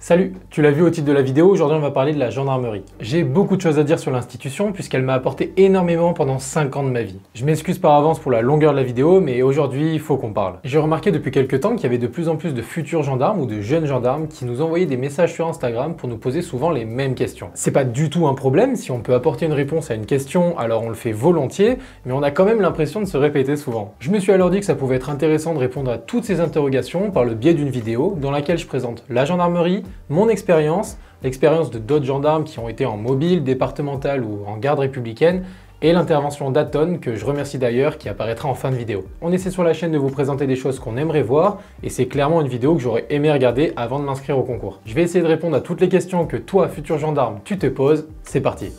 Salut, tu l'as vu au titre de la vidéo, aujourd'hui on va parler de la gendarmerie. J'ai beaucoup de choses à dire sur l'institution puisqu'elle m'a apporté énormément pendant 5 ans de ma vie. Je m'excuse par avance pour la longueur de la vidéo, mais aujourd'hui il faut qu'on parle. J'ai remarqué depuis quelques temps qu'il y avait de plus en plus de futurs gendarmes ou de jeunes gendarmes qui nous envoyaient des messages sur Instagram pour nous poser souvent les mêmes questions. C'est pas du tout un problème, si on peut apporter une réponse à une question, alors on le fait volontiers, mais on a quand même l'impression de se répéter souvent. Je me suis alors dit que ça pouvait être intéressant de répondre à toutes ces interrogations par le biais d'une vidéo dans laquelle je présente la gendarmerie, mon expérience, l'expérience de d'autres gendarmes qui ont été en mobile, départemental ou en garde républicaine, et l'intervention d'Aton, que je remercie d'ailleurs, qui apparaîtra en fin de vidéo. On essaie sur la chaîne de vous présenter des choses qu'on aimerait voir, et c'est clairement une vidéo que j'aurais aimé regarder avant de m'inscrire au concours. Je vais essayer de répondre à toutes les questions que toi, futur gendarme, tu te poses. C'est parti.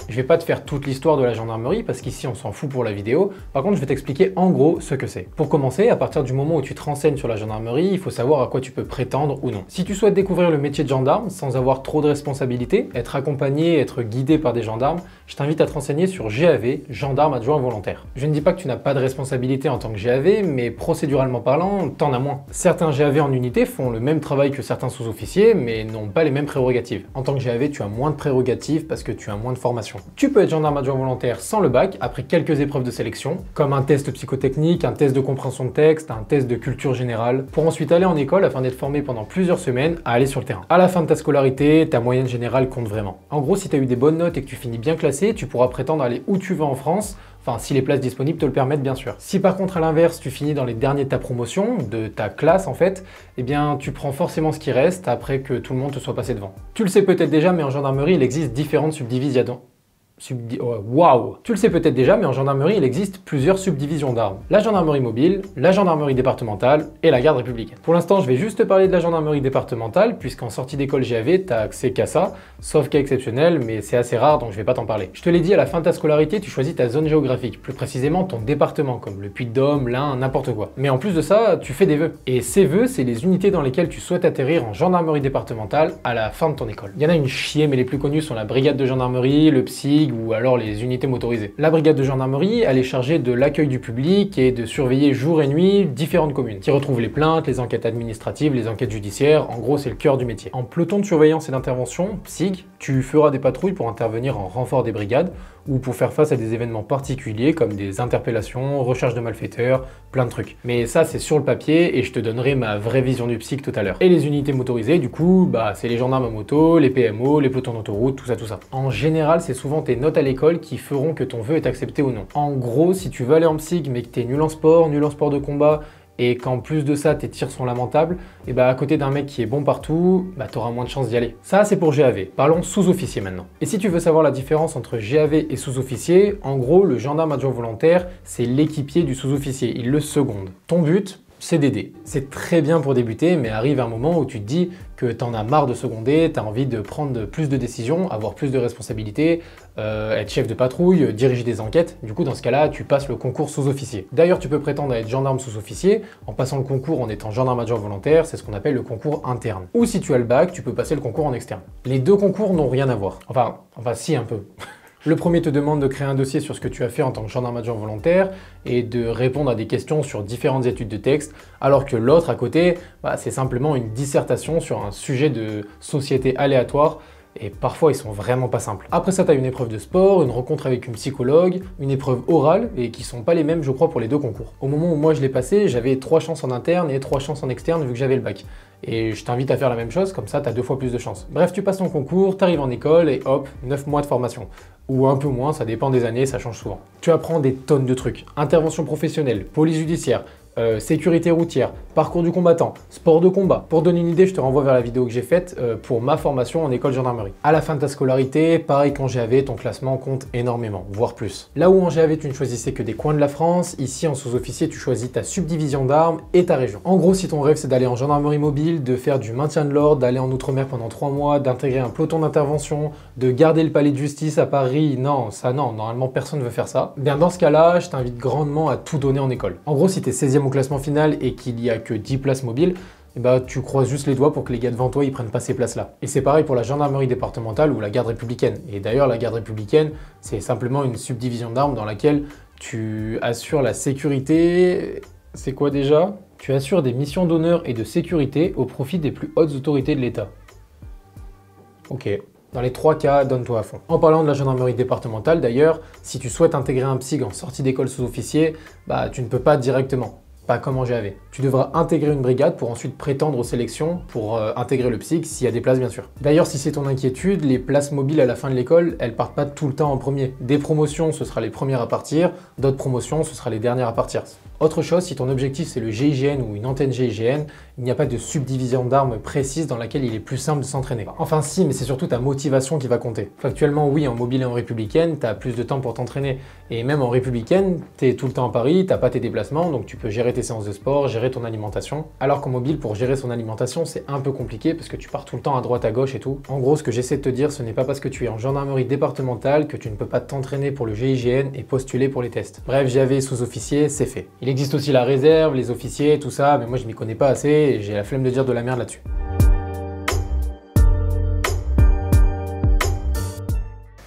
Je vais pas te faire toute l'histoire de la gendarmerie parce qu'ici on s'en fout pour la vidéo. Par contre, je vais t'expliquer en gros ce que c'est. Pour commencer, à partir du moment où tu te renseignes sur la gendarmerie, il faut savoir à quoi tu peux prétendre ou non. Si tu souhaites découvrir le métier de gendarme sans avoir trop de responsabilités, être accompagné, être guidé par des gendarmes, je t'invite à te renseigner sur GAV, gendarme adjoint volontaire. Je ne dis pas que tu n'as pas de responsabilité en tant que GAV, mais procéduralement parlant, t'en as moins. Certains GAV en unité font le même travail que certains sous-officiers, mais n'ont pas les mêmes prérogatives. En tant que GAV, tu as moins de prérogatives parce que tu as moins de formation. Tu peux être gendarme adjoint volontaire sans le bac après quelques épreuves de sélection, comme un test psychotechnique, un test de compréhension de texte, un test de culture générale, pour ensuite aller en école afin d'être formé pendant plusieurs semaines à aller sur le terrain. À la fin de ta scolarité, ta moyenne générale compte vraiment. En gros, si tu as eu des bonnes notes et que tu finis bien classé, tu pourras prétendre aller où tu veux en France, enfin si les places disponibles te le permettent bien sûr. Si par contre à l'inverse tu finis dans les derniers de ta promotion, de ta classe en fait, eh bien tu prends forcément ce qui reste après que tout le monde te soit passé devant. Tu le sais peut-être déjà, mais en gendarmerie il existe différentes subdivisions. Waouh! Tu le sais peut-être déjà, mais en gendarmerie, il existe plusieurs subdivisions d'armes. La gendarmerie mobile, la gendarmerie départementale et la garde républicaine. Pour l'instant, je vais juste te parler de la gendarmerie départementale, puisqu'en sortie d'école GAV, t'as accès qu'à ça, sauf cas exceptionnel, mais c'est assez rare, donc je vais pas t'en parler. Je te l'ai dit, à la fin de ta scolarité, tu choisis ta zone géographique, plus précisément ton département, comme le Puy-de-Dôme, l'Ain, n'importe quoi. Mais en plus de ça, tu fais des vœux. Et ces vœux, c'est les unités dans lesquelles tu souhaites atterrir en gendarmerie départementale à la fin de ton école. Il y en a une chier, mais les plus connus sont la brigade de gendarmerie, le PSIG, ou alors les unités motorisées. La brigade de gendarmerie, elle est chargée de l'accueil du public et de surveiller jour et nuit différentes communes, qui retrouvent les plaintes, les enquêtes administratives, les enquêtes judiciaires. En gros, c'est le cœur du métier. En peloton de surveillance et d'intervention, PSIG, tu feras des patrouilles pour intervenir en renfort des brigades ou pour faire face à des événements particuliers comme des interpellations, recherche de malfaiteurs, plein de trucs. Mais ça, c'est sur le papier et je te donnerai ma vraie vision du PSIG tout à l'heure. Et les unités motorisées, du coup, c'est les gendarmes à moto, les PMO, les pelotons d'autoroute, tout ça, tout ça. En général, c'est souvent tes notes à l'école qui feront que ton vœu est accepté ou non. En gros, si tu veux aller en PSIG mais que t'es nul en sport de combat, et qu'en plus de ça, tes tirs sont lamentables, et à côté d'un mec qui est bon partout, t'auras moins de chances d'y aller. Ça, c'est pour GAV. Parlons sous-officier maintenant. Et si tu veux savoir la différence entre GAV et sous-officier, en gros, le gendarme adjoint volontaire, c'est l'équipier du sous-officier, il le seconde. Ton but, c'est d'aider. C'est très bien pour débuter, mais arrive un moment où tu te dis que t'en as marre de seconder, t'as envie de prendre plus de décisions, avoir plus de responsabilités, être chef de patrouille, diriger des enquêtes. Du coup, dans ce cas-là, tu passes le concours sous-officier. D'ailleurs, tu peux prétendre à être gendarme sous-officier en passant le concours en étant gendarme adjoint volontaire, c'est ce qu'on appelle le concours interne. Ou si tu as le bac, tu peux passer le concours en externe. Les deux concours n'ont rien à voir. Enfin si, un peu. Le premier te demande de créer un dossier sur ce que tu as fait en tant que gendarme adjoint volontaire et de répondre à des questions sur différentes études de texte, alors que l'autre à côté, c'est simplement une dissertation sur un sujet de société aléatoire. Et parfois, ils sont vraiment pas simples. Après ça, tu as une épreuve de sport, une rencontre avec une psychologue, une épreuve orale, et qui sont pas les mêmes, je crois, pour les deux concours. Au moment où moi je l'ai passé, j'avais 3 chances en interne et 3 chances en externe vu que j'avais le bac. Et je t'invite à faire la même chose, comme ça, tu as 2 fois plus de chances. Bref, tu passes ton concours, tu arrives en école, et hop, 9 mois de formation. Ou un peu moins, ça dépend des années, ça change souvent. Tu apprends des tonnes de trucs. Intervention professionnelle, police judiciaire, sécurité routière, parcours du combattant, sport de combat. Pour donner une idée, je te renvoie vers la vidéo que j'ai faite pour ma formation en école gendarmerie. À la fin de ta scolarité, pareil qu'en GAV, ton classement compte énormément, voire plus. Là où en GAV, tu ne choisissais que des coins de la France, ici en sous-officier, tu choisis ta subdivision d'armes et ta région. En gros, si ton rêve c'est d'aller en gendarmerie mobile, de faire du maintien de l'ordre, d'aller en outre-mer pendant 3 mois, d'intégrer un peloton d'intervention, de garder le palais de justice à Paris, non, normalement personne ne veut faire ça. Bien dans ce cas-là, je t'invite grandement à tout donner en école. En gros, si t'es 16e au classement final et qu'il y a que 10 places mobiles, tu croises juste les doigts pour que les gars devant toi ils prennent pas ces places-là. Et c'est pareil pour la gendarmerie départementale ou la garde républicaine. Et d'ailleurs, la garde républicaine, c'est simplement une subdivision d'armes dans laquelle tu assures la sécurité C'est quoi déjà? Tu assures des missions d'honneur et de sécurité au profit des plus hautes autorités de l'État. Ok. Dans les 3 cas, donne-toi à fond. En parlant de la gendarmerie départementale d'ailleurs, si tu souhaites intégrer un psyg en sortie d'école sous-officier, bah tu ne peux pas directement. Pas comme en GAV. Tu devras intégrer une brigade pour ensuite prétendre aux sélections pour intégrer le psyg s'il y a des places bien sûr. D'ailleurs, si c'est ton inquiétude, les places mobiles à la fin de l'école, elles partent pas tout le temps en premier. Des promotions, ce sera les premières à partir, d'autres promotions, ce sera les dernières à partir. Autre chose, si ton objectif c'est le GIGN ou une antenne GIGN, il n'y a pas de subdivision d'armes précise dans laquelle il est plus simple de s'entraîner. Enfin si, mais c'est surtout ta motivation qui va compter. Factuellement oui, en mobile et en républicaine, tu as plus de temps pour t'entraîner. Et même en républicaine, tu es tout le temps à Paris, t'as pas tes déplacements, donc tu peux gérer tes séances de sport, gérer ton alimentation. Alors qu'en mobile, pour gérer son alimentation, c'est un peu compliqué parce que tu pars tout le temps à droite à gauche et tout. En gros, ce que j'essaie de te dire, ce n'est pas parce que tu es en gendarmerie départementale que tu ne peux pas t'entraîner pour le GIGN et postuler pour les tests. Bref, j'avais sous-officier, c'est fait. Il existe aussi la réserve, les officiers, tout ça, mais moi je m'y connais pas assez et j'ai la flemme de dire de la merde là-dessus.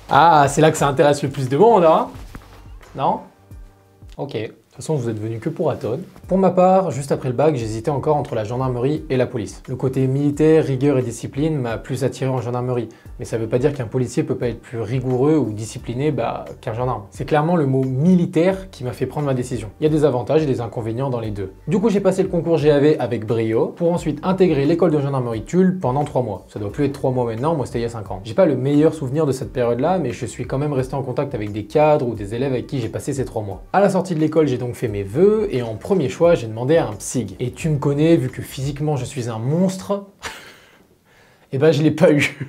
Ah, c'est là que ça intéresse le plus de monde, hein? Non? Ok. De toute façon, vous êtes venu que pour attendre. Pour ma part, juste après le bac, j'hésitais encore entre la gendarmerie et la police. Le côté militaire, rigueur et discipline m'a plus attiré en gendarmerie. Mais ça veut pas dire qu'un policier peut pas être plus rigoureux ou discipliné qu'un gendarme. C'est clairement le mot militaire qui m'a fait prendre ma décision. Il y a des avantages et des inconvénients dans les deux. Du coup, j'ai passé le concours GAV avec brio pour ensuite intégrer l'école de gendarmerie Tulle pendant 3 mois. Ça doit plus être 3 mois maintenant, moi c'était il y a 5 ans. J'ai pas le meilleur souvenir de cette période-là, mais je suis quand même resté en contact avec des cadres ou des élèves avec qui j'ai passé ces 3 mois. À la sortie de l'école, j'ai donc fait mes vœux et en premier choix, j'ai demandé à un psyg. Et tu me connais, vu que physiquement je suis un monstre, et ben je l'ai pas eu.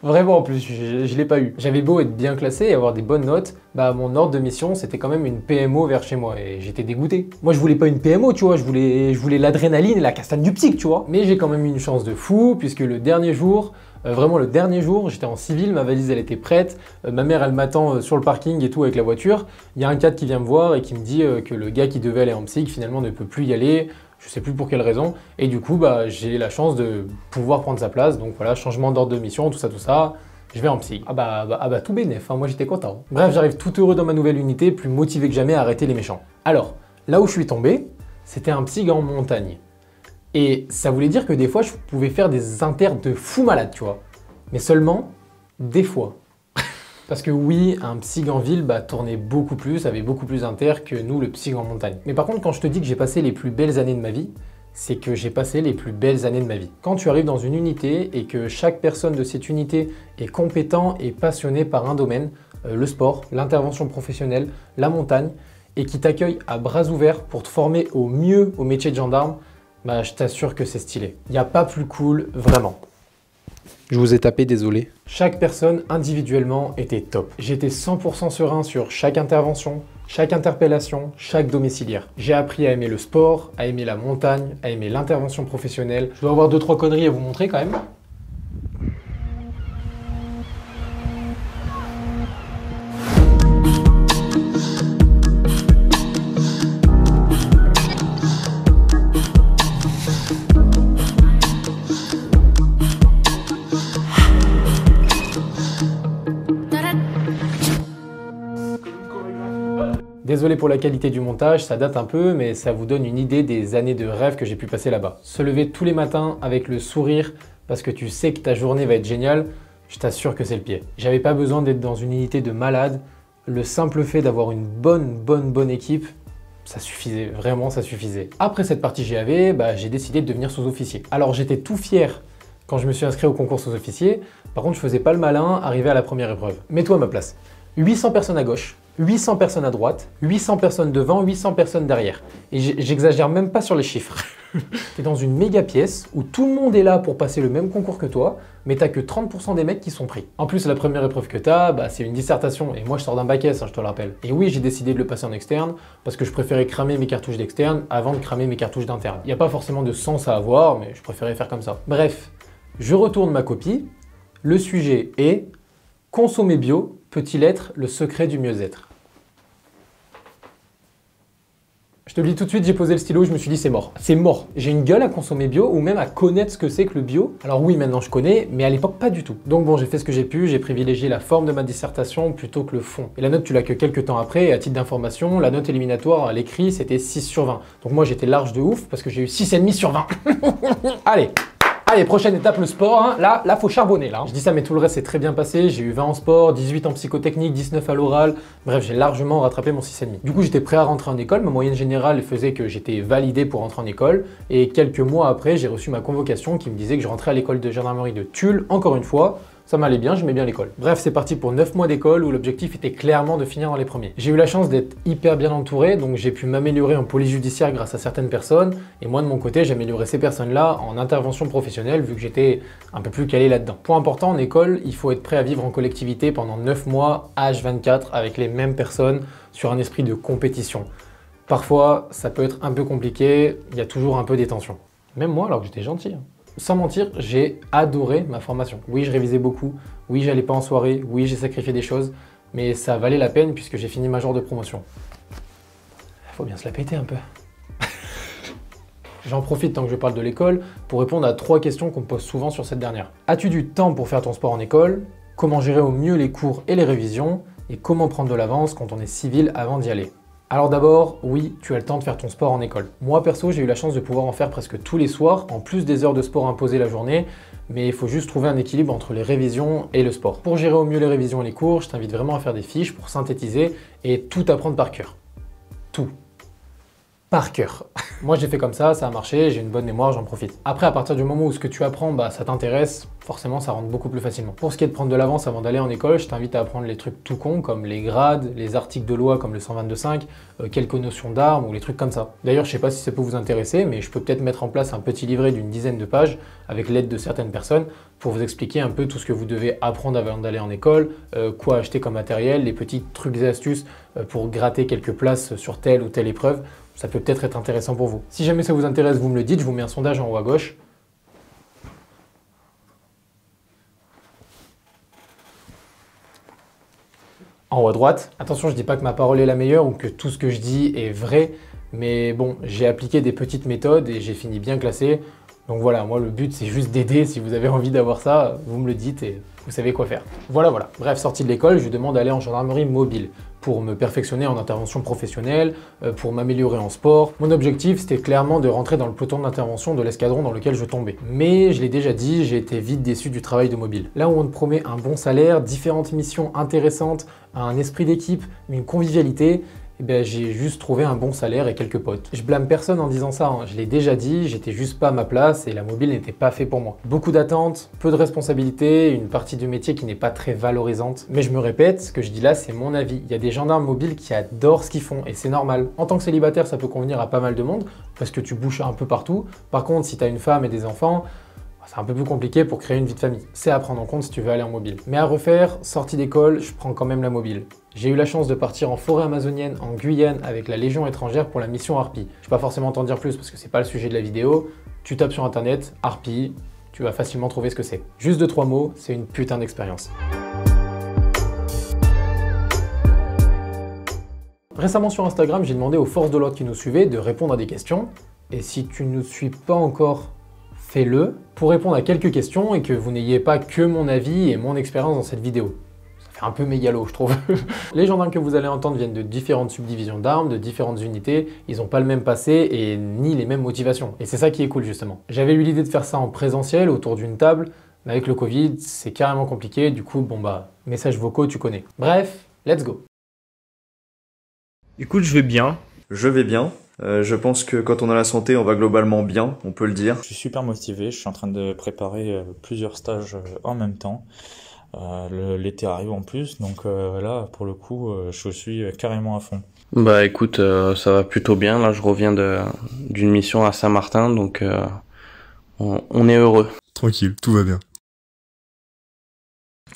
Vraiment en plus, je l'ai pas eu. J'avais beau être bien classé et avoir des bonnes notes, mon ordre de mission c'était quand même une PMO vers chez moi et j'étais dégoûté. Moi je voulais pas une PMO, tu vois, je voulais l'adrénaline et la castagne du psyg, tu vois. Mais j'ai quand même eu une chance de fou puisque le dernier jour, vraiment le dernier jour, j'étais en civil, ma valise elle était prête, ma mère elle m'attend sur le parking et tout avec la voiture. Il y a un cadre qui vient me voir et qui me dit que le gars qui devait aller en psyg finalement ne peut plus y aller. Je sais plus pour quelle raison, et du coup j'ai la chance de pouvoir prendre sa place, donc voilà, changement d'ordre de mission, tout ça, je vais en psy. Tout bénef, hein, moi j'étais content. Bref, j'arrive tout heureux dans ma nouvelle unité, plus motivé que jamais à arrêter les méchants. Alors, là où je suis tombé, c'était un psy en montagne. Et ça voulait dire que des fois je pouvais faire des inters de fou malade, tu vois. Mais seulement des fois. Parce que oui, un psyg en ville tournait beaucoup plus, avait beaucoup plus d'inter que nous, le psyg en montagne. Mais par contre, quand je te dis que j'ai passé les plus belles années de ma vie, c'est que j'ai passé les plus belles années de ma vie. Quand tu arrives dans une unité et que chaque personne de cette unité est compétent et passionné par un domaine, le sport, l'intervention professionnelle, la montagne, et qui t'accueille à bras ouverts pour te former au mieux au métier de gendarme, je t'assure que c'est stylé. Il n'y a pas plus cool, vraiment. Je vous ai tapé, désolé. Chaque personne individuellement était top. J'étais 100% serein sur chaque intervention, chaque interpellation, chaque domiciliaire. J'ai appris à aimer le sport, à aimer la montagne, à aimer l'intervention professionnelle. Je dois avoir 2-3 conneries à vous montrer quand même. Désolé pour la qualité du montage, ça date un peu, mais ça vous donne une idée des années de rêve que j'ai pu passer là-bas. Se lever tous les matins avec le sourire parce que tu sais que ta journée va être géniale, je t'assure que c'est le pied. J'avais pas besoin d'être dans une unité de malades. Le simple fait d'avoir une bonne équipe, ça suffisait, vraiment ça suffisait. Après cette partie GAV, j'ai décidé de devenir sous-officier. Alors j'étais tout fier quand je me suis inscrit au concours sous-officier, par contre je faisais pas le malin arrivé à la première épreuve. Mets-toi à ma place. 800 personnes à gauche, 800 personnes à droite, 800 personnes devant, 800 personnes derrière. Et j'exagère même pas sur les chiffres. T'es dans une méga pièce où tout le monde est là pour passer le même concours que toi, mais t'as que 30% des mecs qui sont pris. En plus, la première épreuve que t'as, c'est une dissertation, et moi je sors d'un bac S, je te le rappelle. Et oui, j'ai décidé de le passer en externe, parce que je préférais cramer mes cartouches d'externe avant de cramer mes cartouches d'interne. Il n'y a pas forcément de sens à avoir, mais je préférais faire comme ça. Bref, je retourne ma copie, le sujet est « Consommer bio peut-il être le secret du mieux-être » Je te le dis tout de suite, j'ai posé le stylo, je me suis dit c'est mort. C'est mort. J'ai une gueule à consommer bio ou même à connaître ce que c'est que le bio. Alors oui, maintenant je connais, mais à l'époque pas du tout. Donc bon, j'ai fait ce que j'ai pu, j'ai privilégié la forme de ma dissertation plutôt que le fond. Et la note, tu l'as que quelques temps après, et à titre d'information, la note éliminatoire à l'écrit, c'était 6 sur 20. Donc moi j'étais large de ouf parce que j'ai eu 6,5 sur 20. Allez! Allez, prochaine étape, le sport. Hein. Là, faut charbonner. Là. Je dis ça, mais tout le reste s'est très bien passé. J'ai eu 20 en sport, 18 en psychotechnique, 19 à l'oral. Bref, j'ai largement rattrapé mon 6,5. Du coup, j'étais prêt à rentrer en école. Ma moyenne générale faisait que j'étais validé pour rentrer en école. Et quelques mois après, j'ai reçu ma convocation qui me disait que je rentrais à l'école de gendarmerie de Tulle, encore une fois. Ça m'allait bien, j'aimais bien l'école. Bref, c'est parti pour 9 mois d'école où l'objectif était clairement de finir dans les premiers. J'ai eu la chance d'être hyper bien entouré, donc j'ai pu m'améliorer en police judiciaire grâce à certaines personnes, et moi de mon côté, j'ai amélioré ces personnes-là en intervention professionnelle vu que j'étais un peu plus calé là-dedans. Point important, en école, il faut être prêt à vivre en collectivité pendant 9 mois, H24, avec les mêmes personnes, sur un esprit de compétition. Parfois, ça peut être un peu compliqué, il y a toujours un peu des tensions. Même moi, alors que j'étais gentil. Sans mentir, j'ai adoré ma formation. Oui, je révisais beaucoup, oui, j'allais pas en soirée, oui, j'ai sacrifié des choses, mais ça valait la peine puisque j'ai fini major de promotion. Faut bien se la péter un peu. J'en profite tant que je parle de l'école pour répondre à 3 questions qu'on me pose souvent sur cette dernière. As-tu du temps pour faire ton sport en école? Comment gérer au mieux les cours et les révisions? Et comment prendre de l'avance quand on est civil avant d'y aller? Alors d'abord, oui, tu as le temps de faire ton sport en école. Moi perso, j'ai eu la chance de pouvoir en faire presque tous les soirs, en plus des heures de sport imposées la journée, mais il faut juste trouver un équilibre entre les révisions et le sport. Pour gérer au mieux les révisions et les cours, je t'invite vraiment à faire des fiches pour synthétiser et tout apprendre par cœur. Tout. Par cœur. Moi j'ai fait comme ça a marché, j'ai une bonne mémoire, j'en profite. Après, à partir du moment où ce que tu apprends, ça t'intéresse, forcément ça rentre beaucoup plus facilement. Pour ce qui est de prendre de l'avance avant d'aller en école, je t'invite à apprendre les trucs tout cons comme les grades, les articles de loi comme le 122.5, quelques notions d'armes ou les trucs comme ça. D'ailleurs, je sais pas si ça peut vous intéresser, mais je peux peut-être mettre en place un petit livret d'une dizaine de pages avec l'aide de certaines personnes pour vous expliquer un peu tout ce que vous devez apprendre avant d'aller en école, quoi acheter comme matériel, les petits trucs et astuces pour gratter quelques places sur telle ou telle épreuve. Ça peut peut-être être intéressant pour vous. Si jamais ça vous intéresse, vous me le dites, je vous mets un sondage en haut à gauche. En haut à droite. Attention, je ne dis pas que ma parole est la meilleure ou que tout ce que je dis est vrai, mais bon, j'ai appliqué des petites méthodes et j'ai fini bien classé. Donc voilà, moi le but c'est juste d'aider. Si vous avez envie d'avoir ça, vous me le dites et vous savez quoi faire. Voilà. Bref, sorti de l'école, je demande d'aller en gendarmerie mobile pour me perfectionner en intervention professionnelle, pour m'améliorer en sport. Mon objectif, c'était clairement de rentrer dans le peloton d'intervention de l'escadron dans lequel je tombais. Mais je l'ai déjà dit, j'ai été vite déçu du travail de mobile. Là où on te promet un bon salaire, différentes missions intéressantes, un esprit d'équipe, une convivialité, j'ai juste trouvé un bon salaire et quelques potes. Je blâme personne en disant ça, hein. Je l'ai déjà dit, j'étais juste pas à ma place et la mobile n'était pas fait pour moi. Beaucoup d'attentes, peu de responsabilités, une partie du métier qui n'est pas très valorisante. Mais je me répète, ce que je dis là, c'est mon avis. Il y a des gendarmes mobiles qui adorent ce qu'ils font et c'est normal. En tant que célibataire, ça peut convenir à pas mal de monde parce que tu bouges un peu partout. Par contre, si tu as une femme et des enfants, c'est un peu plus compliqué pour créer une vie de famille. C'est à prendre en compte si tu veux aller en mobile. Mais à refaire, sortie d'école, je prends quand même la mobile. J'ai eu la chance de partir en forêt amazonienne en Guyane avec la Légion étrangère pour la mission Harpie. Je vais pas forcément t'en dire plus parce que c'est pas le sujet de la vidéo. Tu tapes sur internet, Harpie, tu vas facilement trouver ce que c'est. Juste 2-3 mots, c'est une putain d'expérience. Récemment sur Instagram, j'ai demandé aux forces de l'ordre qui nous suivaient de répondre à des questions. Et si tu ne nous suis pas encore, fais-le pour répondre à quelques questions et que vous n'ayez pas que mon avis et mon expérience dans cette vidéo. Ça fait un peu mégalo, je trouve. Les gendarmes que vous allez entendre viennent de différentes subdivisions d'armes, de différentes unités. Ils n'ont pas le même passé et ni les mêmes motivations. Et c'est ça qui est cool, justement. J'avais eu l'idée de faire ça en présentiel, autour d'une table, mais avec le Covid, c'est carrément compliqué. Du coup, messages vocaux, tu connais. Bref, let's go. Écoute, je vais bien. Je vais bien. Je pense que quand on a la santé, on va globalement bien, on peut le dire. Je suis super motivé, je suis en train de préparer plusieurs stages en même temps. L'été arrive en plus, donc là, pour le coup, je suis carrément à fond. Bah écoute, ça va plutôt bien. Là, je reviens d'une mission à Saint-Martin, donc on est heureux. Tranquille, tout va bien.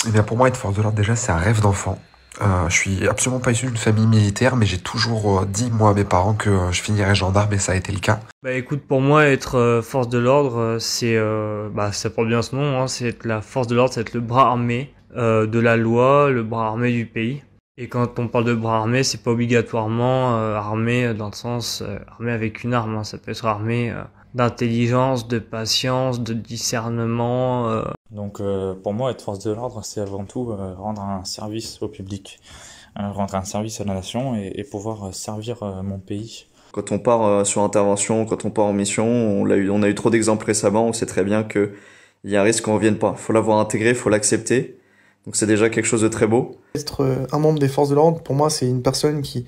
Eh bien pour moi, être force de l'ordre, déjà, c'est un rêve d'enfant. Je suis absolument pas issu d'une famille militaire, mais j'ai toujours dit, moi, à mes parents que je finirais gendarme, et ça a été le cas. Bah écoute, pour moi, être force de l'ordre, c'est, ça porte bien son nom, hein, c'est être la force de l'ordre, c'est être le bras armé de la loi, le bras armé du pays. Et quand on parle de bras armés, c'est pas obligatoirement armé dans le sens armé avec une arme, hein. Ça peut être armé d'intelligence, de patience, de discernement. Donc pour moi, être force de l'ordre, c'est avant tout rendre un service au public, rendre un service à la nation et pouvoir servir mon pays. Quand on part sur intervention, quand on part en mission, on a eu trop d'exemples récemment, on sait très bien que il y a un risque qu'on revienne pas. Faut l'avoir intégré, faut l'accepter. Donc c'est déjà quelque chose de très beau. Être un membre des forces de l'ordre, pour moi, c'est une personne qui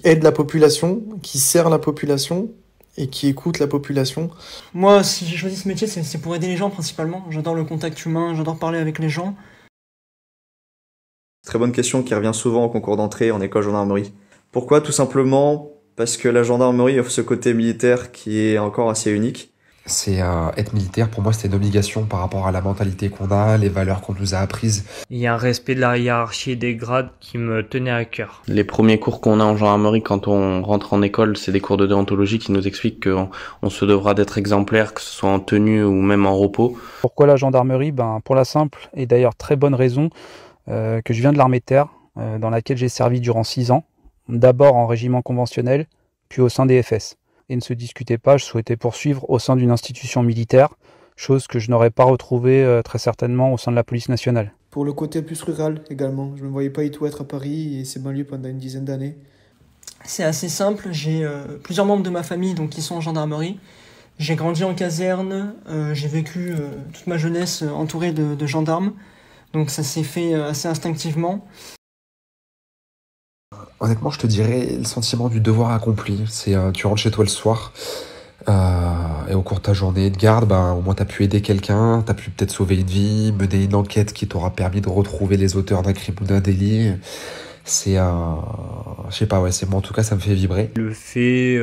aide la population, qui sert la population et qui écoute la population. Moi, si j'ai choisi ce métier, c'est pour aider les gens principalement. J'adore le contact humain, j'adore parler avec les gens. Très bonne question qui revient souvent au concours d'entrée en école gendarmerie. Pourquoi? Tout simplement parce que la gendarmerie offre ce côté militaire qui est encore assez unique. C'est être militaire, pour moi, c'était une obligation par rapport à la mentalité qu'on a, les valeurs qu'on nous a apprises. Il y a un respect de la hiérarchie et des grades qui me tenait à cœur. Les premiers cours qu'on a en gendarmerie quand on rentre en école, c'est des cours de déontologie qui nous expliquent qu'on se devra d'être exemplaire, que ce soit en tenue ou même en repos. Pourquoi la gendarmerie? Pour la simple et d'ailleurs très bonne raison que je viens de l'armée de terre, dans laquelle j'ai servi durant 6 ans, d'abord en régiment conventionnel, puis au sein des FS. Et ne se discutait pas, je souhaitais poursuivre au sein d'une institution militaire, chose que je n'aurais pas retrouvée très certainement au sein de la police nationale. Pour le côté plus rural également, je ne me voyais pas du tout être à Paris et ses banlieues pendant une dizaine d'années. C'est assez simple, j'ai plusieurs membres de ma famille donc, qui sont en gendarmerie. J'ai grandi en caserne, j'ai vécu toute ma jeunesse entouré de gendarmes, donc ça s'est fait assez instinctivement. Honnêtement, je te dirais le sentiment du devoir accompli. C'est tu rentres chez toi le soir et au cours de ta journée de garde, au moins t'as pu aider quelqu'un, t'as pu peut-être sauver une vie, mener une enquête qui t'aura permis de retrouver les auteurs d'un crime ou d'un délit. C'est je sais pas, ouais, c'est moi en tout cas ça me fait vibrer. Le fait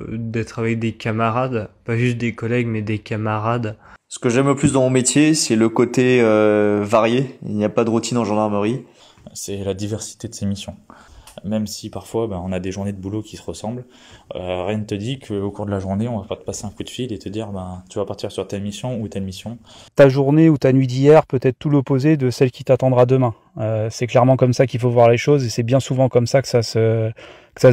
d'être avec des camarades, pas juste des collègues mais des camarades. Ce que j'aime le plus dans mon métier, c'est le côté varié. Il n'y a pas de routine en gendarmerie. C'est la diversité de ses missions. Même si parfois on a des journées de boulot qui se ressemblent, rien ne te dit qu'au cours de la journée on va pas te passer un coup de fil et te dire tu vas partir sur telle mission ou telle mission. Ta journée ou ta nuit d'hier peut être tout l'opposé de celle qui t'attendra demain. C'est clairement comme ça qu'il faut voir les choses et c'est bien souvent comme ça que ça se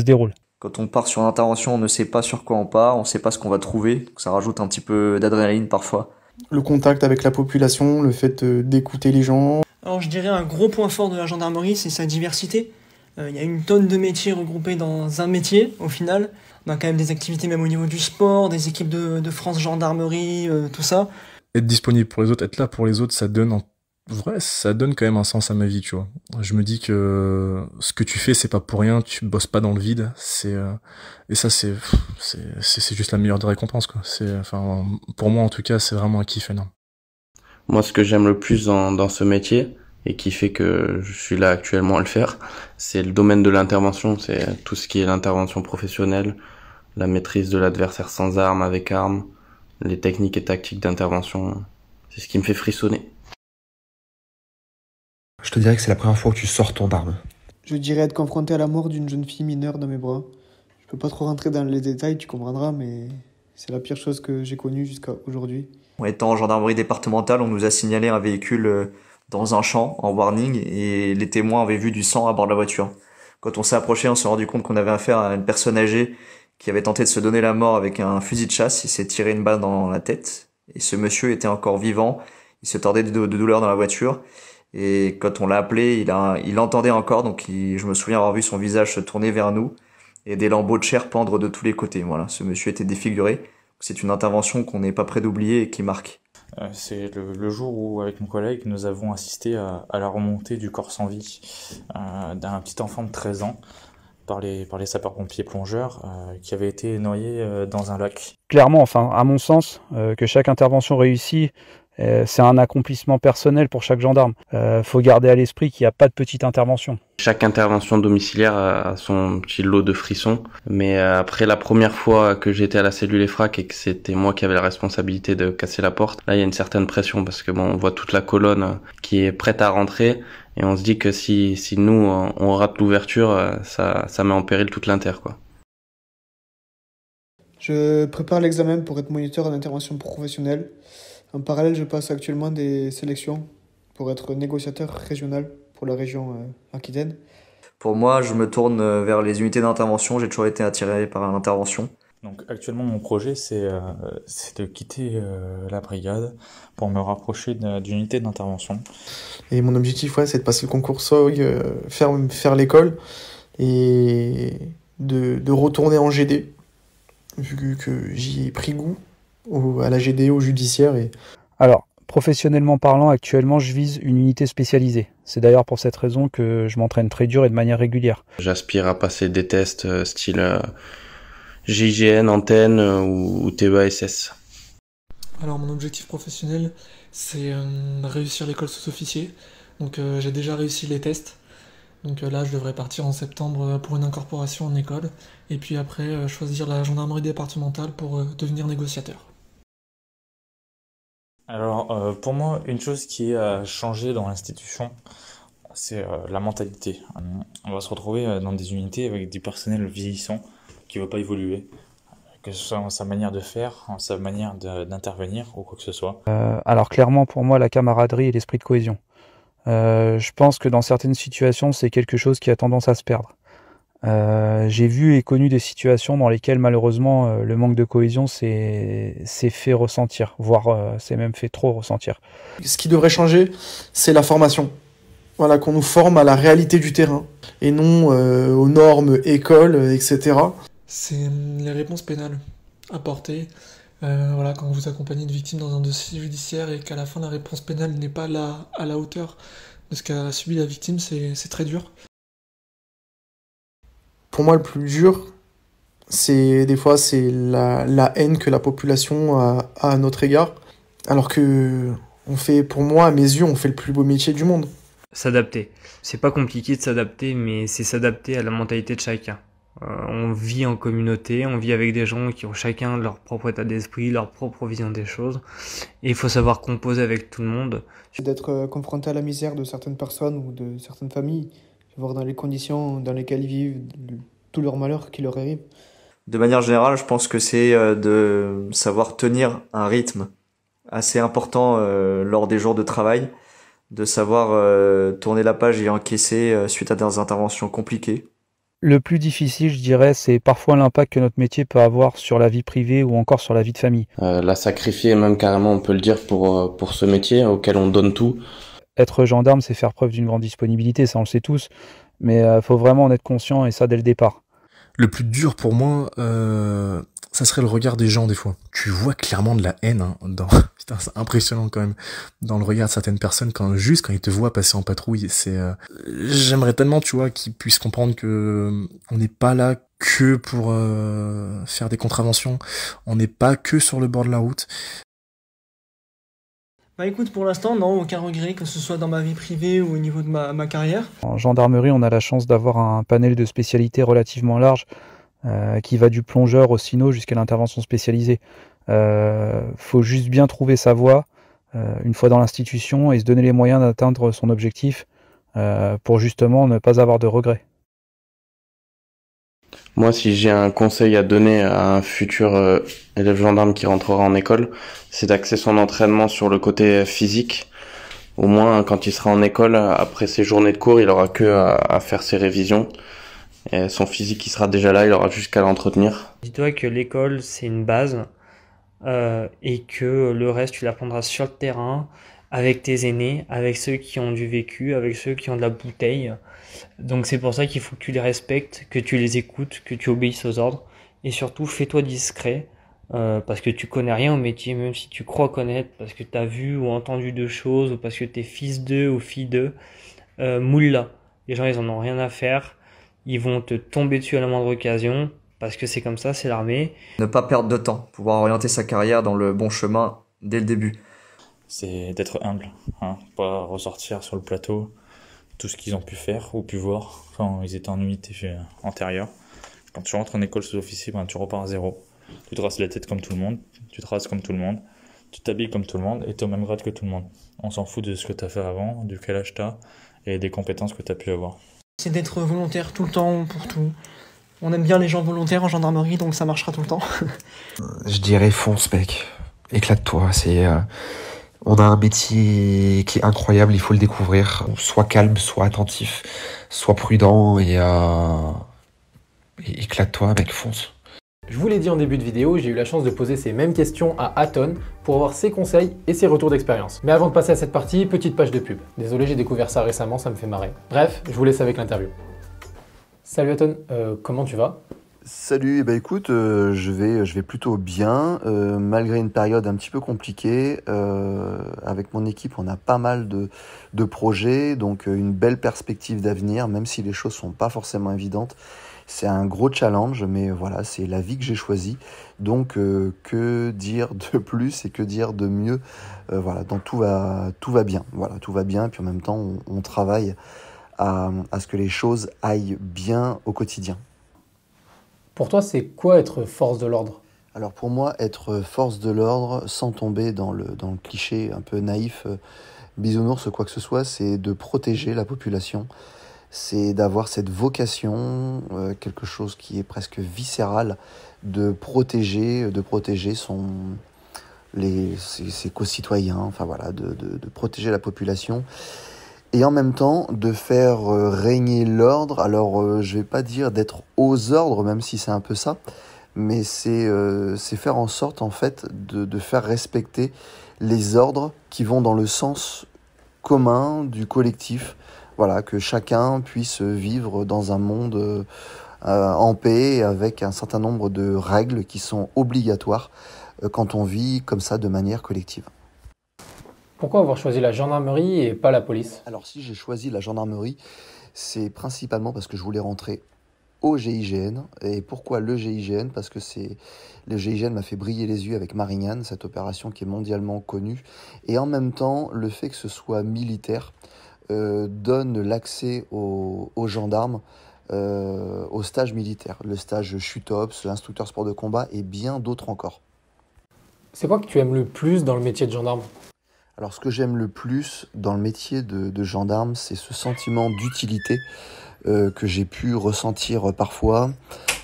déroule. Quand on part sur une intervention, on ne sait pas sur quoi on part, on ne sait pas ce qu'on va trouver, donc ça rajoute un petit peu d'adrénaline parfois. Le contact avec la population, le fait d'écouter les gens. Alors je dirais un gros point fort de la gendarmerie, c'est sa diversité. Il y a une tonne de métiers regroupés dans un métier, au final. On a quand même des activités même au niveau du sport, des équipes de France Gendarmerie, tout ça. Être disponible pour les autres, être là pour les autres, ça donne quand même un sens à ma vie, tu vois. Je me dis que ce que tu fais, c'est pas pour rien, tu bosses pas dans le vide, et ça, c'est juste la meilleure des récompenses, quoi. Pour moi, en tout cas, c'est vraiment un kiff énorme. Moi, ce que j'aime le plus dans ce métier, et qui fait que je suis là actuellement à le faire, c'est le domaine de l'intervention, c'est tout ce qui est l'intervention professionnelle, la maîtrise de l'adversaire sans armes, avec armes, les techniques et tactiques d'intervention, c'est ce qui me fait frissonner. Je te dirais que c'est la première fois que tu sors ton arme. Je dirais être confronté à la mort d'une jeune fille mineure dans mes bras. Je peux pas trop rentrer dans les détails, tu comprendras, mais c'est la pire chose que j'ai connue jusqu'à aujourd'hui. En étant en gendarmerie départementale, on nous a signalé un véhicule dans un champ en warning et les témoins avaient vu du sang à bord de la voiture. Quand on s'est approché, on s'est rendu compte qu'on avait affaire à une personne âgée qui avait tenté de se donner la mort avec un fusil de chasse. Il s'est tiré une balle dans la tête et ce monsieur était encore vivant. Il se tordait de douleur dans la voiture et quand on l'a appelé, il entendait encore. Donc je me souviens avoir vu son visage se tourner vers nous et des lambeaux de chair pendre de tous les côtés. Voilà, ce monsieur était défiguré. C'est une intervention qu'on n'est pas prêt d'oublier et qui marque. C'est le jour où, avec mon collègue, nous avons assisté à la remontée du corps sans vie d'un petit enfant de 13 ans par les sapeurs-pompiers plongeurs qui avait été noyé dans un lac. Clairement, à mon sens, que chaque intervention réussie, c'est un accomplissement personnel pour chaque gendarme. Faut garder à l'esprit qu'il n'y a pas de petite intervention. Chaque intervention domiciliaire a son petit lot de frissons, mais après la première fois que j'étais à la cellule EFRAC et que c'était moi qui avais la responsabilité de casser la porte, là il y a une certaine pression parce que on voit toute la colonne qui est prête à rentrer et on se dit que si nous on rate l'ouverture, ça met en péril toute l'inter, quoi. Je prépare l'examen pour être moniteur en intervention professionnelle. En parallèle, je passe actuellement des sélections pour être négociateur régional pour la région Aquitaine. Pour moi, je me tourne vers les unités d'intervention. J'ai toujours été attiré par l'intervention. Donc actuellement, mon projet, c'est de quitter la brigade pour me rapprocher d'une unité d'intervention. Et mon objectif, c'est de passer le concours SOG, faire l'école et de retourner en GD, vu que j'y ai pris goût à la GD, au judiciaire. Alors, professionnellement parlant, actuellement, je vise une unité spécialisée. C'est d'ailleurs pour cette raison que je m'entraîne très dur et de manière régulière. J'aspire à passer des tests style GIGN, antenne ou TEA-SS. Alors mon objectif professionnel, c'est réussir l'école sous-officier. Donc j'ai déjà réussi les tests. Donc là, je devrais partir en septembre pour une incorporation en école. Et puis après, choisir la gendarmerie départementale pour devenir négociateur. Alors pour moi, une chose qui a changé dans l'institution, c'est la mentalité. On va se retrouver dans des unités avec du personnel vieillissant qui ne va pas évoluer, que ce soit dans sa manière de faire, en sa manière d'intervenir ou quoi que ce soit. Alors clairement, pour moi, la camaraderie et l'esprit de cohésion. Je pense que dans certaines situations, c'est quelque chose qui a tendance à se perdre. J'ai vu et connu des situations dans lesquelles malheureusement le manque de cohésion s'est fait ressentir, voire s'est même fait trop ressentir. Ce qui devrait changer, c'est la formation. Voilà, qu'on nous forme à la réalité du terrain et non aux normes écoles, etc. C'est les réponses pénales apportées. Voilà, quand vous accompagnez une victime dans un dossier judiciaire et qu'à la fin la réponse pénale n'est pas là à la hauteur de ce qu'a subi la victime, c'est très dur. Pour moi, le plus dur, des fois, c'est la haine que la population a à notre égard. Alors que pour moi, à mes yeux, on fait le plus beau métier du monde. S'adapter. C'est pas compliqué de s'adapter, mais c'est s'adapter à la mentalité de chacun. On vit en communauté, on vit avec des gens qui ont chacun leur propre état d'esprit, leur propre vision des choses. Et il faut savoir composer avec tout le monde. D'être confronté à la misère de certaines personnes ou de certaines familles, voir dans les conditions dans lesquelles ils vivent, tout leur malheur qui leur arrive. De manière générale, je pense que c'est de savoir tenir un rythme assez important lors des jours de travail, de savoir tourner la page et encaisser suite à des interventions compliquées. Le plus difficile, je dirais, c'est parfois l'impact que notre métier peut avoir sur la vie privée ou encore sur la vie de famille. La sacrifier, même carrément, on peut le dire, pour ce métier auquel on donne tout. Être gendarme, c'est faire preuve d'une grande disponibilité, ça on le sait tous, mais faut vraiment en être conscient et ça dès le départ. Le plus dur pour moi, ça serait le regard des gens des fois. Tu vois clairement de la haine putain, c'est impressionnant quand même dans le regard de certaines personnes quand ils te voient passer en patrouille. J'aimerais tellement, tu vois, qu'ils puissent comprendre que on n'est pas là que pour faire des contraventions. On n'est pas que sur le bord de la route. Bah écoute, pour l'instant, non, aucun regret, que ce soit dans ma vie privée ou au niveau de ma carrière. En gendarmerie, on a la chance d'avoir un panel de spécialités relativement large qui va du plongeur au cyno jusqu'à l'intervention spécialisée. Faut juste bien trouver sa voie une fois dans l'institution et se donner les moyens d'atteindre son objectif pour justement ne pas avoir de regrets. Moi, si j'ai un conseil à donner à un futur élève gendarme qui rentrera en école, c'est d'axer son entraînement sur le côté physique. Au moins, quand il sera en école, après ses journées de cours, il aura que à faire ses révisions. Et son physique, il sera déjà là, il aura juste qu'à l'entretenir. Dis-toi que l'école, c'est une base et que le reste, tu l'apprendras sur le terrain, avec tes aînés, avec ceux qui ont du vécu, avec ceux qui ont de la bouteille. Donc c'est pour ça qu'il faut que tu les respectes, que tu les écoutes, que tu obéisses aux ordres. Et surtout, fais-toi discret, parce que tu connais rien au métier, même si tu crois connaître, parce que tu as vu ou entendu de choses, ou parce que tu es fils d'eux ou fille d'eux. Moule-la. Les gens, ils en ont rien à faire. Ils vont te tomber dessus à la moindre occasion, parce que c'est comme ça, c'est l'armée. Ne pas perdre de temps, pouvoir orienter sa carrière dans le bon chemin dès le début. C'est d'être humble, pas ressortir sur le plateau tout ce qu'ils ont pu faire ou pu voir quand ils étaient en unité antérieure. Quand tu rentres en école sous-officier, tu repars à zéro. Tu traces la tête comme tout le monde, tu traces comme tout le monde, tu t'habilles comme tout le monde et tu es au même grade que tout le monde. On s'en fout de ce que tu as fait avant, du quel âge tu as et des compétences que tu as pu avoir. C'est d'être volontaire tout le temps pour tout. On aime bien les gens volontaires en gendarmerie, donc ça marchera tout le temps. Je dirais fonce, mec. Éclate-toi. On a un métier qui est incroyable, il faut le découvrir. Sois calme, sois attentif, sois prudent et éclate-toi, mec, fonce. Je vous l'ai dit en début de vidéo, j'ai eu la chance de poser ces mêmes questions à Aton pour avoir ses conseils et ses retours d'expérience. Mais avant de passer à cette partie, petite page de pub. Désolé, j'ai découvert ça récemment, ça me fait marrer. Bref, je vous laisse avec l'interview. Salut Aton, comment tu vas ? Salut, écoute, je vais plutôt bien, malgré une période un petit peu compliquée. Avec mon équipe, on a pas mal de projets, donc une belle perspective d'avenir, même si les choses sont pas forcément évidentes. C'est un gros challenge, mais voilà, c'est la vie que j'ai choisie. Donc, que dire de plus et que dire de mieux ? Voilà, donc tout va bien. Voilà, tout va bien. Puis en même temps, on travaille à ce que les choses aillent bien au quotidien. Pour toi, c'est quoi être force de l'ordre ? Alors pour moi, être force de l'ordre, sans tomber dans le cliché un peu naïf, bisounours, quoi que ce soit, c'est de protéger la population. C'est d'avoir cette vocation, quelque chose qui est presque viscéral, de protéger ses concitoyens, enfin voilà, de protéger la population. Et en même temps, de faire régner l'ordre. Alors, je vais pas dire d'être aux ordres, même si c'est un peu ça, mais c'est faire en sorte, en fait, de faire respecter les ordres qui vont dans le sens commun du collectif. Voilà, que chacun puisse vivre dans un monde en paix, avec un certain nombre de règles qui sont obligatoires quand on vit comme ça de manière collective. Pourquoi avoir choisi la gendarmerie et pas la police ? Alors si j'ai choisi la gendarmerie, c'est principalement parce que je voulais rentrer au GIGN. Et pourquoi le GIGN ? Parce que le GIGN m'a fait briller les yeux avec Marignane, cette opération qui est mondialement connue. Et en même temps, le fait que ce soit militaire donne l'accès aux gendarmes au stage militaire. Le stage chute-ops, l'instructeur sport de combat et bien d'autres encore. C'est quoi que tu aimes le plus dans le métier de gendarme ? Alors ce que j'aime le plus dans le métier de gendarme, c'est ce sentiment d'utilité que j'ai pu ressentir parfois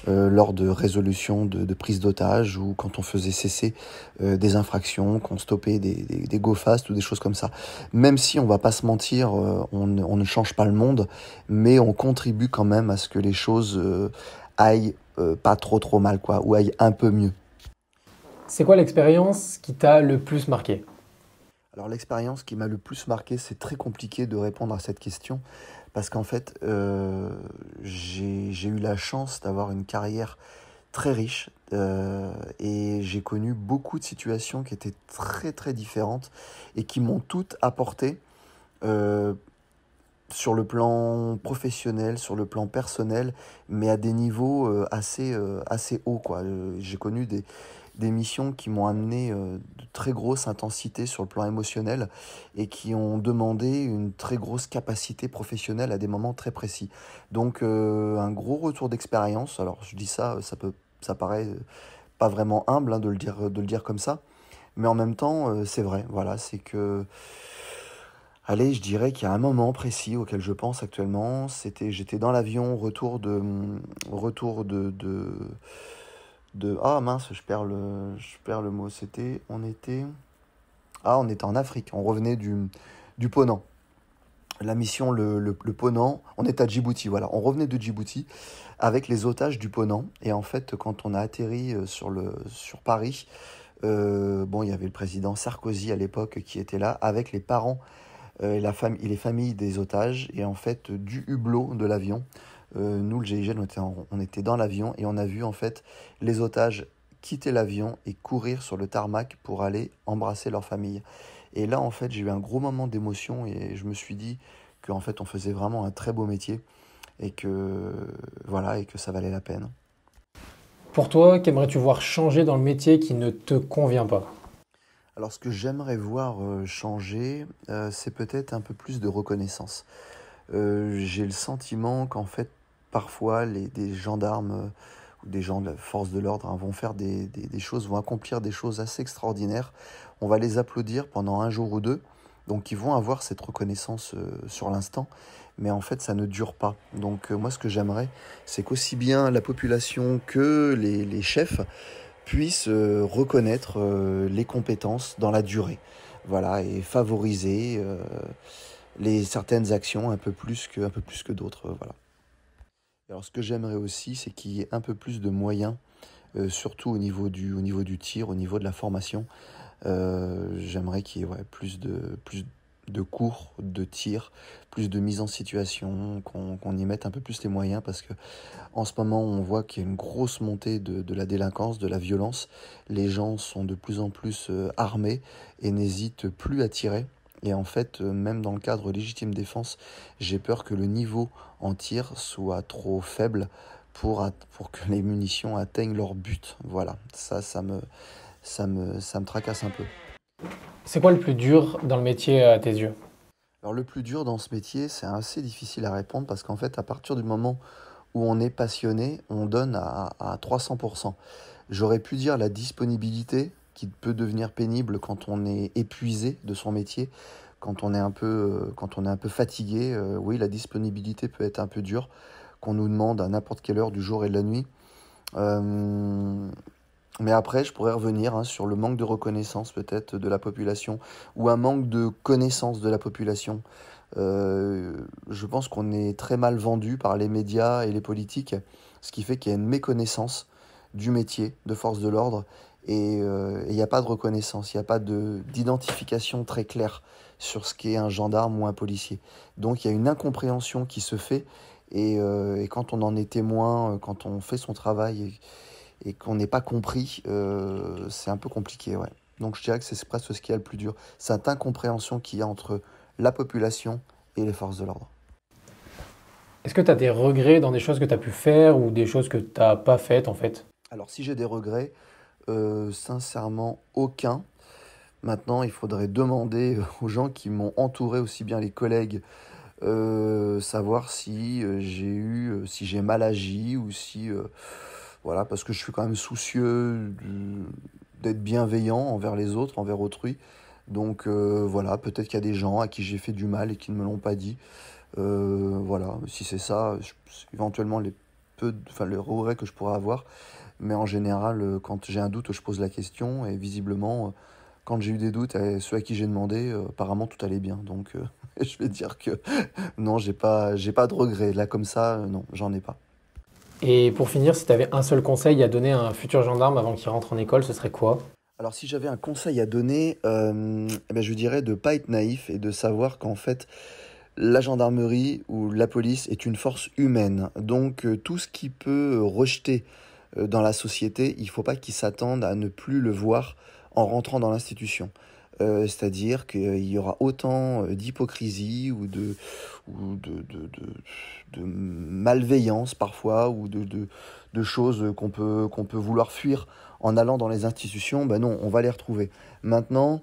lors de résolutions de prise d'otages ou quand on faisait cesser des infractions, qu'on stoppait des go-fast ou des choses comme ça. Même si on va pas se mentir, on ne change pas le monde, mais on contribue quand même à ce que les choses aillent pas trop mal, quoi, ou aillent un peu mieux. C'est quoi l'expérience qui t'a le plus marqué ? Alors l'expérience qui m'a le plus marqué, c'est très compliqué de répondre à cette question parce qu'en fait, j'ai eu la chance d'avoir une carrière très riche et j'ai connu beaucoup de situations qui étaient très très différentes et qui m'ont toutes apporté sur le plan professionnel, sur le plan personnel, mais à des niveaux assez hauts, quoi. J'ai connu des missions qui m'ont amené de très grosse intensité sur le plan émotionnel et qui ont demandé une très grosse capacité professionnelle à des moments très précis. Donc un gros retour d'expérience. Alors je dis ça, ça paraît pas vraiment humble de le dire comme ça, mais en même temps c'est vrai. Voilà, c'est que allez, je dirais qu'il y a un moment précis auquel je pense actuellement. J'étais dans l'avion retour de ah mince, je perds le mot. On était en Afrique. On revenait du Ponant. La mission le Ponant, on est à Djibouti, voilà. On revenait de Djibouti avec les otages du Ponant. Et en fait, quand on a atterri sur Paris, il y avait le président Sarkozy à l'époque qui était là avec les parents et les familles des otages. Et en fait, du hublot de l'avion, nous, le GIGN, on était dans l'avion et on a vu en fait les otages quitter l'avion et courir sur le tarmac pour aller embrasser leur famille. Et là, en fait, j'ai eu un gros moment d'émotion et je me suis dit qu'en fait, on faisait vraiment un très beau métier et que ça valait la peine. Pour toi, qu'aimerais-tu voir changer dans le métier qui ne te convient pas ? Alors, ce que j'aimerais voir changer, c'est peut-être un peu plus de reconnaissance. J'ai le sentiment qu'en fait, parfois, des gendarmes ou des gens de la force de l'ordre vont faire des choses, vont accomplir des choses assez extraordinaires. On va les applaudir pendant un jour ou deux, donc ils vont avoir cette reconnaissance sur l'instant, mais en fait, ça ne dure pas. Donc moi, ce que j'aimerais, c'est qu'aussi bien la population que les chefs puissent reconnaître les compétences dans la durée. voilà, et favoriser certaines actions un peu plus que d'autres, voilà. Alors ce que j'aimerais aussi, c'est qu'il y ait un peu plus de moyens, surtout au niveau du tir, au niveau de la formation. J'aimerais qu'il y ait plus de cours de tir, plus de mise en situation, qu'on y mette un peu plus les moyens, parce que en ce moment on voit qu'il y a une grosse montée de la délinquance, de la violence. Les gens sont de plus en plus armés et n'hésitent plus à tirer. Et en fait, même dans le cadre légitime défense, j'ai peur que le niveau en tir soit trop faible pour que les munitions atteignent leur but. Voilà, ça me tracasse un peu. C'est quoi le plus dur dans le métier à tes yeux? Alors le plus dur dans ce métier, c'est assez difficile à répondre parce qu'en fait, à partir du moment où on est passionné, on donne à 300%. J'aurais pu dire la disponibilité qui peut devenir pénible quand on est épuisé de son métier, quand on est un peu fatigué. Oui, la disponibilité peut être un peu dure, qu'on nous demande à n'importe quelle heure du jour et de la nuit. Mais après, je pourrais revenir sur le manque de reconnaissance peut-être de la population ou un manque de connaissance de la population. Je pense qu'on est très mal vendu par les médias et les politiques, ce qui fait qu'il y a une méconnaissance du métier de force de l'ordre et il n'y a pas de reconnaissance, il n'y a pas d'identification très claire sur ce qu'est un gendarme ou un policier. Donc il y a une incompréhension qui se fait et quand on en est témoin, quand on fait son travail et qu'on n'est pas compris, c'est un peu compliqué, ouais. Donc je dirais que c'est presque ce qui est le plus dur, cette incompréhension qu'il y a entre la population et les forces de l'ordre. Est-ce que tu as des regrets dans des choses que tu as pu faire ou des choses que tu n'as pas faites en fait? Alors si j'ai des regrets, sincèrement aucun. Maintenant, il faudrait demander aux gens qui m'ont entouré, aussi bien les collègues, savoir si j'ai mal agi ou si... voilà, parce que je suis quand même soucieux d'être bienveillant envers les autres, envers autrui. Donc voilà, peut-être qu'il y a des gens à qui j'ai fait du mal et qui ne me l'ont pas dit. Voilà, si c'est ça, éventuellement les regrets que je pourrais avoir. Mais en général, quand j'ai un doute, je pose la question. Et visiblement, quand j'ai eu des doutes, ceux à qui j'ai demandé, apparemment tout allait bien. Donc je vais dire que non, j'ai pas de regrets. Là comme ça, non, j'en ai pas. Et pour finir, si tu avais un seul conseil à donner à un futur gendarme avant qu'il rentre en école, ce serait quoi? Alors si j'avais un conseil à donner, je dirais de ne pas être naïf et de savoir qu'en fait, la gendarmerie ou la police est une force humaine. Donc tout ce qui peut rejeter dans la société, il ne faut pas qu'ils s'attendent à ne plus le voir en rentrant dans l'institution. C'est-à-dire qu'il y aura autant d'hypocrisie ou de malveillance parfois ou de choses qu'on peut vouloir fuir en allant dans les institutions. Ben non, on va les retrouver. Maintenant,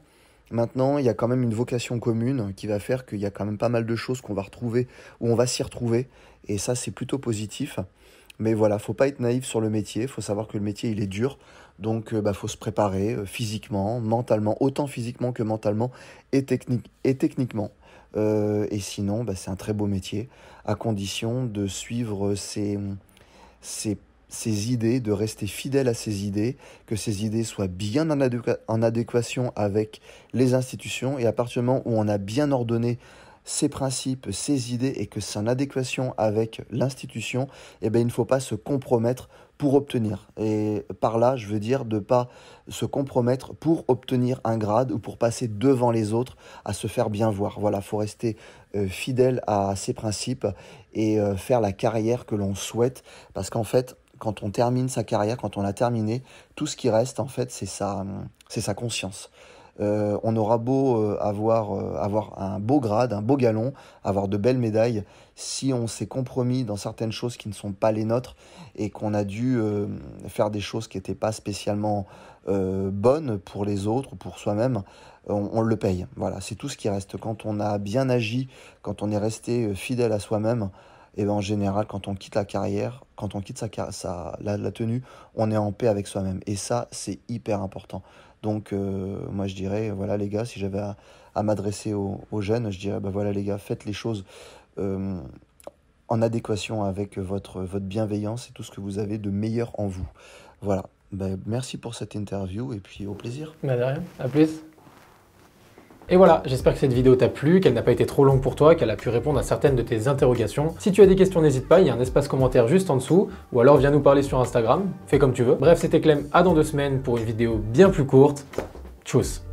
il y a quand même une vocation commune qui va faire qu'il y a quand même pas mal de choses qu'on va retrouver, où on va s'y retrouver, et ça c'est plutôt positif. Mais voilà, faut pas être naïf sur le métier, faut savoir que le métier il est dur, donc faut se préparer physiquement, mentalement, autant physiquement que mentalement et techniquement. Et sinon, c'est un très beau métier, à condition de suivre ses idées, de rester fidèle à ses idées, que ces idées soient bien en adéquation avec les institutions, et à partir du moment où on a bien ordonné ses principes, ses idées, et que c'est en adéquation avec l'institution, il ne faut pas se compromettre pour obtenir. Et par là, je veux dire de ne pas se compromettre pour obtenir un grade ou pour passer devant les autres à se faire bien voir. Voilà, il faut rester fidèle à ses principes et faire la carrière que l'on souhaite, parce qu'en fait, quand on termine sa carrière, quand on l'a terminée, tout ce qui reste, en fait, c'est sa conscience. On aura beau avoir un beau grade, un beau galon, avoir de belles médailles, si on s'est compromis dans certaines choses qui ne sont pas les nôtres et qu'on a dû faire des choses qui n'étaient pas spécialement bonnes pour les autres ou pour soi-même, on le paye. Voilà, c'est tout ce qui reste. Quand on a bien agi, quand on est resté fidèle à soi-même, et en général, quand on quitte la carrière, quand on quitte la tenue, on est en paix avec soi-même. Et ça, c'est hyper important. Donc, moi, je dirais, voilà les gars, si j'avais à m'adresser aux jeunes, je dirais, voilà les gars, faites les choses en adéquation avec votre bienveillance et tout ce que vous avez de meilleur en vous. Voilà. Merci pour cette interview et puis au plaisir. De rien, à plus. Et voilà, j'espère que cette vidéo t'a plu, qu'elle n'a pas été trop longue pour toi, qu'elle a pu répondre à certaines de tes interrogations. Si tu as des questions, n'hésite pas, il y a un espace commentaire juste en dessous, ou alors viens nous parler sur Instagram, fais comme tu veux. Bref, c'était Clem, à dans 2 semaines pour une vidéo bien plus courte. Tchuss.